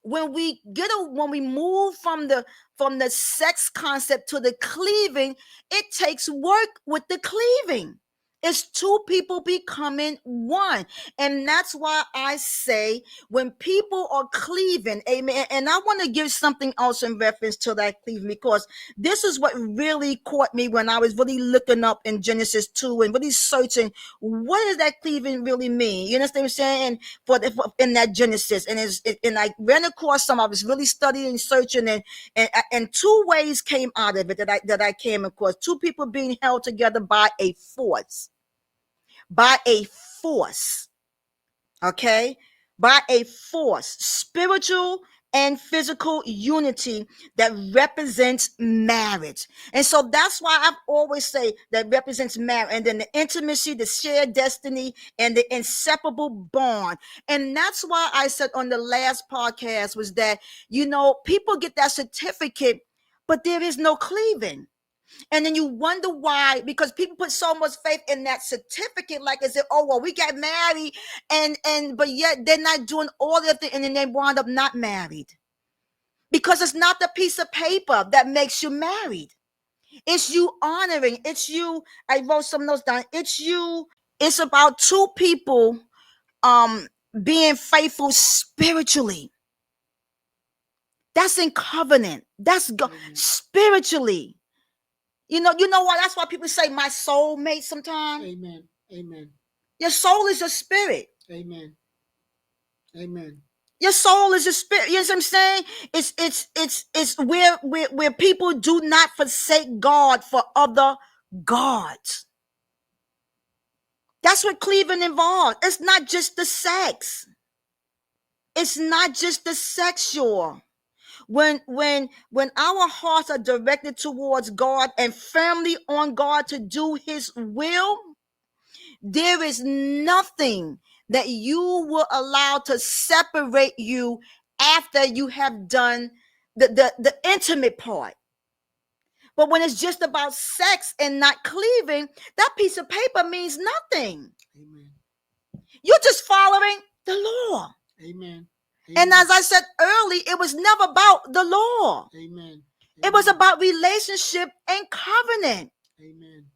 when we move from the sex concept to the cleaving, it takes work with the cleaving. It's two people becoming one. And that's why I say when people are cleaving, amen. And I want to give something else in reference to that cleaving, because this is what really caught me when I was really looking up in Genesis 2 and really searching, what does that cleaving really mean? You understand what I'm saying? And in that Genesis, and I ran across some. I was really studying, searching, and two ways came out of it that I came across. Two people being held together by a force. By a force, okay? By a force, spiritual and physical unity that represents marriage. And so that's why I've always say that represents marriage, and then the intimacy, the shared destiny, and the inseparable bond. And that's why I said on the last podcast was that, people get that certificate, but there is no cleaving. And then you wonder why, because people put so much faith in that certificate, like as if, oh, well, we got married, but yet they're not doing all of it, and then they wind up not married. Because it's not the piece of paper that makes you married. It's you honoring. It's you. I wrote some notes down. It's you. It's about two people being faithful spiritually. That's in covenant. That's spiritually. You know what? That's why people say my soulmate sometimes. Amen. Amen. Your soul is your spirit. Amen. Amen. Your soul is your spirit. You know what I'm saying? It's where people do not forsake God for other gods. That's what cleaving involves. It's not just the sex. It's not just the sexual. When our hearts are directed towards God and firmly on God to do his will, there is nothing that you will allow to separate you after you have done the intimate part. But when it's just about sex and not cleaving, that piece of paper means nothing. Amen. You're just following the law. Amen. And as I said early, it was never about the law. Amen. It was about relationship and covenant. Amen.